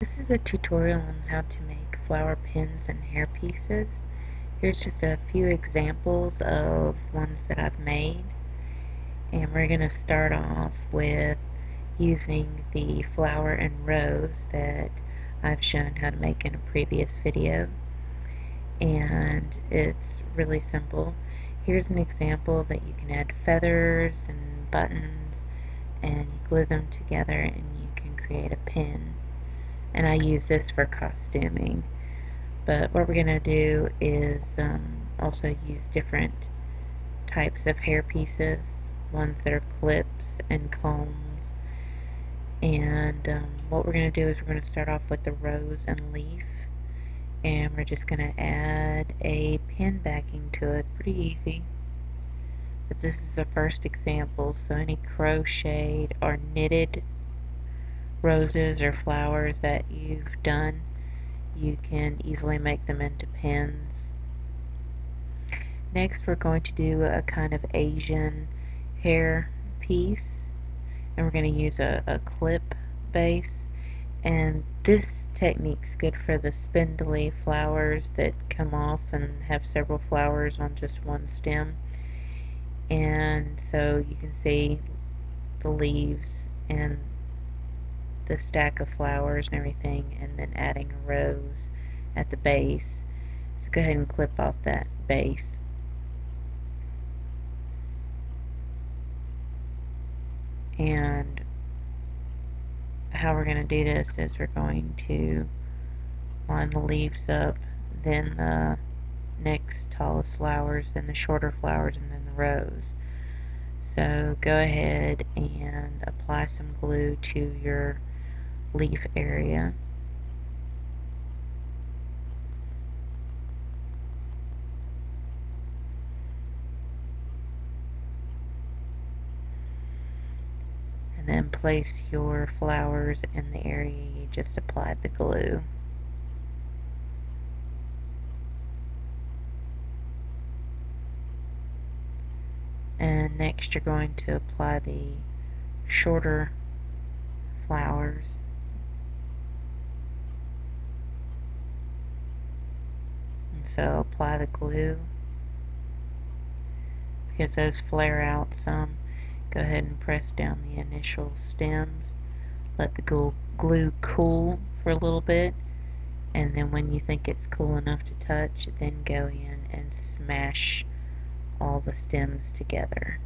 This is a tutorial on how to make flower pins and hair pieces. Here's just a few examples of ones that I've made. And we're going to start off with using the flower and rose that I've shown how to make in a previous video. And it's really simple. Here's an example that you can add feathers and buttons and you glue them together and you can create a pin. And I use this for costuming. But what we're going to do is also use different types of hair pieces, ones that are clips and combs. And what we're going to do is we're going to start off with the rose and leaf, and we're just going to add a pin backing to it. Pretty easy. But this is the first example, so any crocheted or knitted roses or flowers that you've done, you can easily make them into pins. Next we're going to do a kind of Asian hair piece, and we're going to use a clip base, and this technique's good for the spindly flowers that come off and have several flowers on just one stem. And so you can see the leaves and the stack of flowers and everything, and then adding a rose at the base. So go ahead and clip off that base. And how we're going to do this is we're going to line the leaves up, then the next tallest flowers, then the shorter flowers, and then the rose. So go ahead and apply some glue to your leaf area. And then place your flowers in the area you just applied the glue. And next you're going to apply the shorter flowers. And so apply the glue. Because those flare out some, go ahead and press down the initial stems. Let the glue cool for a little bit, and then when you think it's cool enough to touch, then go in and smash all the stems together.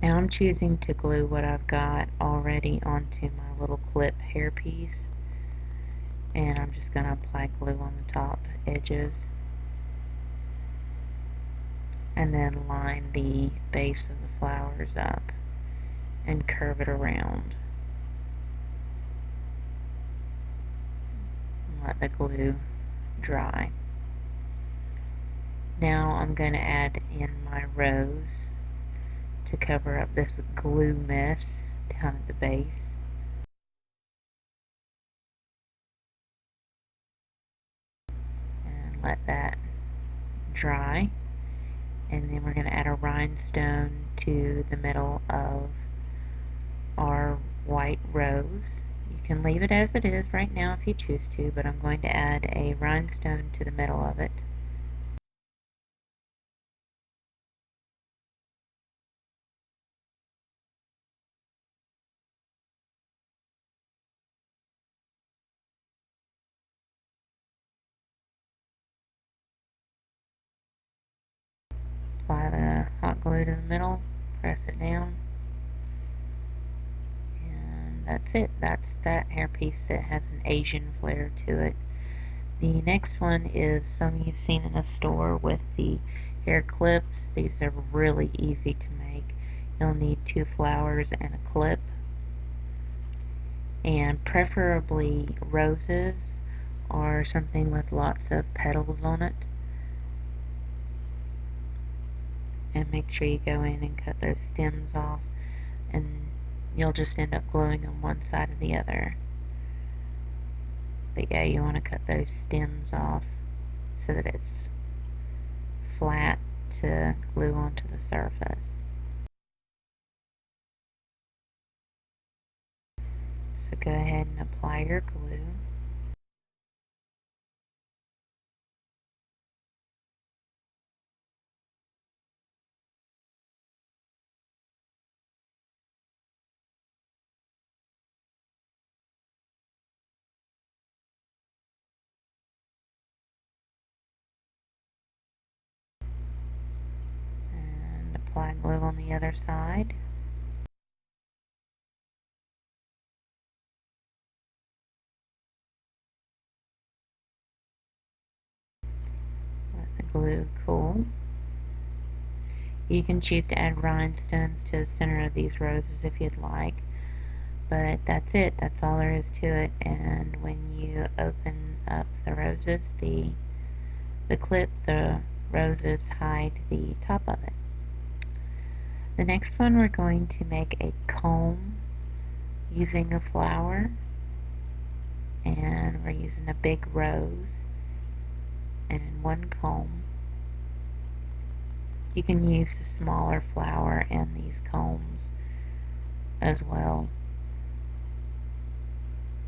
Now I'm choosing to glue what I've got already onto my little clip hairpiece, and I'm just going to apply glue on the top edges and then line the base of the flowers up and curve it around. And let the glue dry. Now I'm going to add in my rose to cover up this glue mess down at the base. And let that dry. And then we're going to add a rhinestone to the middle of our white rose. You can leave it as it is right now if you choose to, but I'm going to add a rhinestone to the middle of it. Apply the hot glue to the middle, press it down, and that's it. That's that hairpiece that has an Asian flair to it. The next one is some you've seen in the store with the hair clips. These are really easy to make. You'll need 2 flowers and a clip, and preferably roses or something with lots of petals on it. And make sure you go in and cut those stems off, and you'll just end up gluing on one side or the other. But yeah, you want to cut those stems off so that it's flat to glue onto the surface. So go ahead and apply your glue. And apply glue on the other side. Let the glue cool. You can choose to add rhinestones to the center of these roses if you'd like. But that's it. That's all there is to it. And when you open up the roses, the clip, the roses hide the top of it. The next one, we're going to make a comb using a flower, and we're using a big rose and one comb. You can use the smaller flower and these combs as well.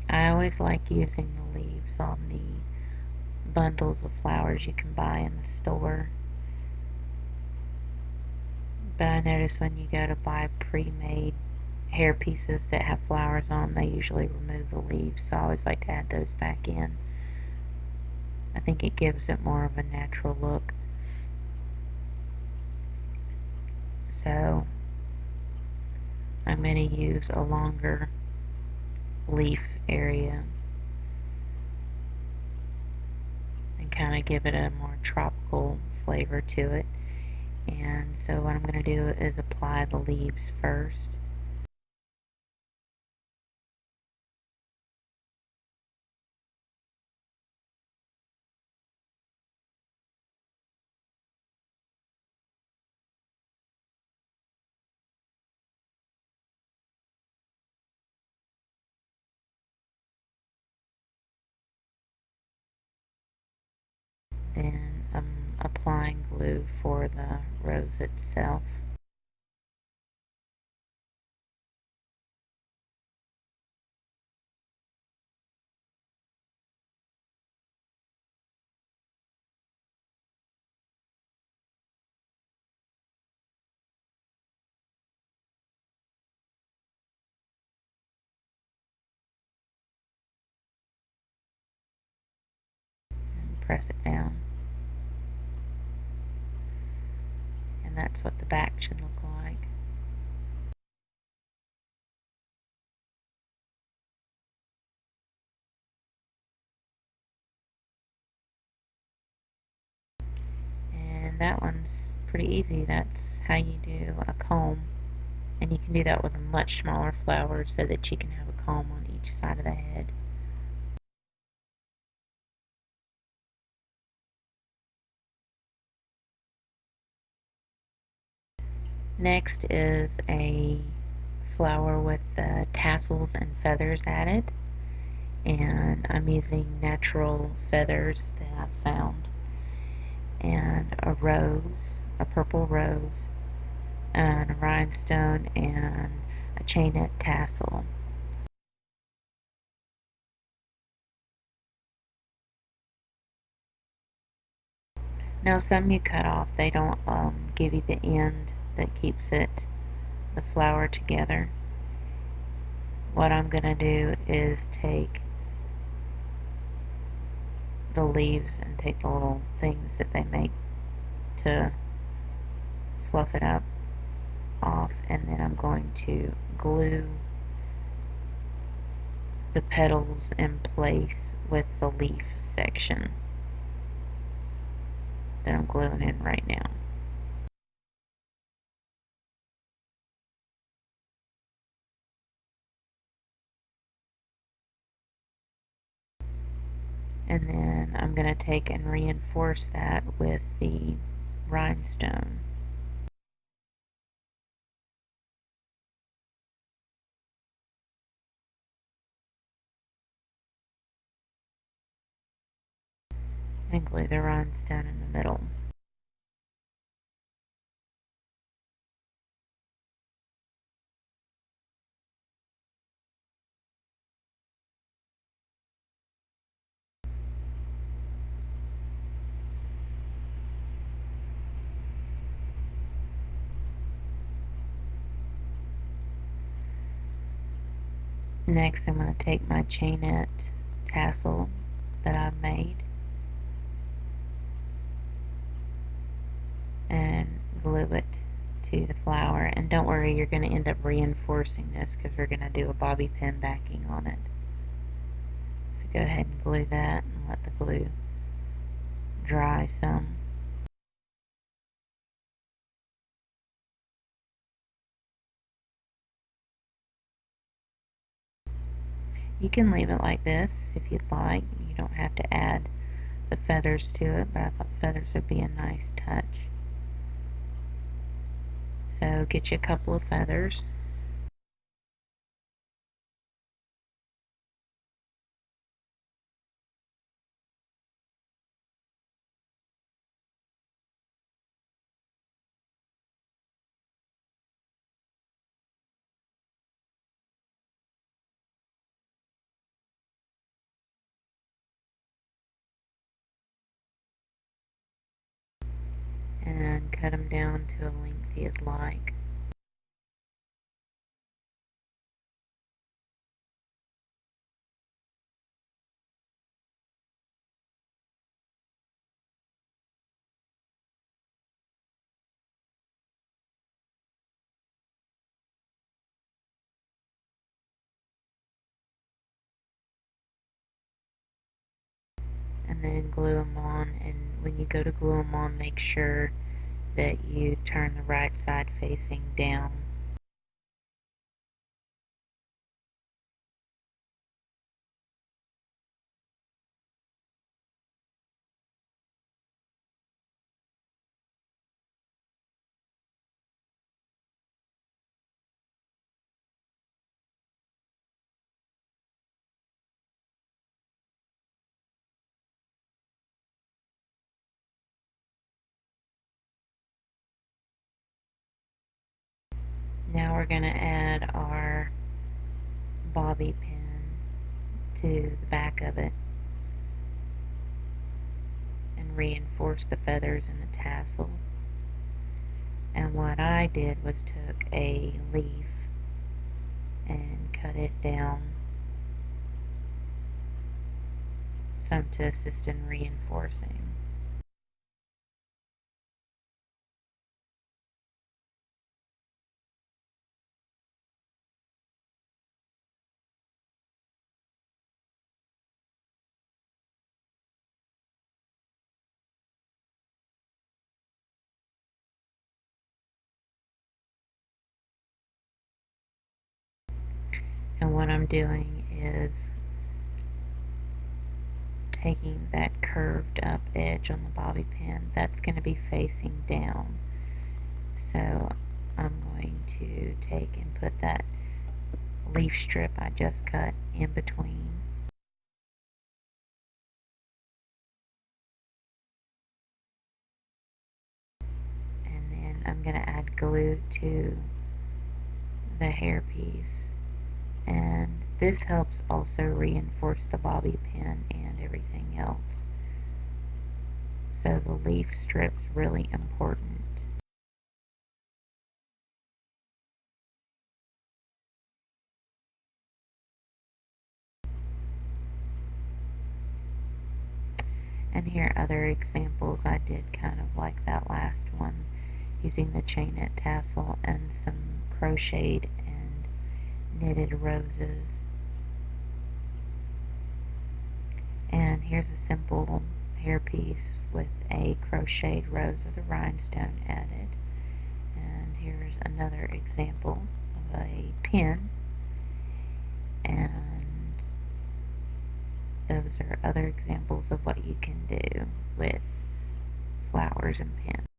I always like using the leaves on the bundles of flowers you can buy in the store. But I notice when you go to buy pre-made hair pieces that have flowers on, they usually remove the leaves, so I always like to add those back in. I think it gives it more of a natural look. So I'm going to use a longer leaf area and kind of give it a more tropical flavor to it. And so what I'm going to do is apply the leaves first. Then I'm applying glue for the rose itself. And press it down. And that's what the back should look like. And that one's pretty easy. That's how you do a comb. And you can do that with a much smaller flower so that you can have a comb on each side of the head. Next is a flower with tassels and feathers added. And I'm using natural feathers that I found. And a rose, a purple rose, and a rhinestone, and a chainette tassel. Now some you cut off, they don't give you the end that keeps the flower together. What I'm going to do is take the leaves and take the little things that they make to fluff it up off, and then I'm going to glue the petals in place with the leaf section that I'm gluing in right now. And then I'm going to take and reinforce that with the rhinestone. And glue the rhinestone in the middle. Next, I'm going to take my chainette tassel that I've made and glue it to the flower. And don't worry, you're going to end up reinforcing this because we're going to do a bobby pin backing on it. So go ahead and glue that and let the glue dry some. You can leave it like this if you'd like. You don't have to add the feathers to it, but I thought feathers would be a nice touch. So get you a couple of feathers. And cut them down to a length you'd like. And then glue them on, and when you go to glue them on, make sure that you turn the right side facing down. Now we're going to add our bobby pin to the back of it and reinforce the feathers and the tassel. And what I did was took a leaf and cut it down some to assist in reinforcing. And what I'm doing is taking that curved up edge on the bobby pin, that's going to be facing down. So I'm going to take and put that leaf strip I just cut in between. And then I'm going to add glue to the hairpiece. And this helps also reinforce the bobby pin and everything else. So the leaf strip's really important. And here are other examples. I did kind of like that last one, using the chainette tassel and some crocheted and knitted roses. And here's a simple hairpiece with a crocheted rose with a rhinestone added. And here's another example of a pin. And those are other examples of what you can do with flowers and pins.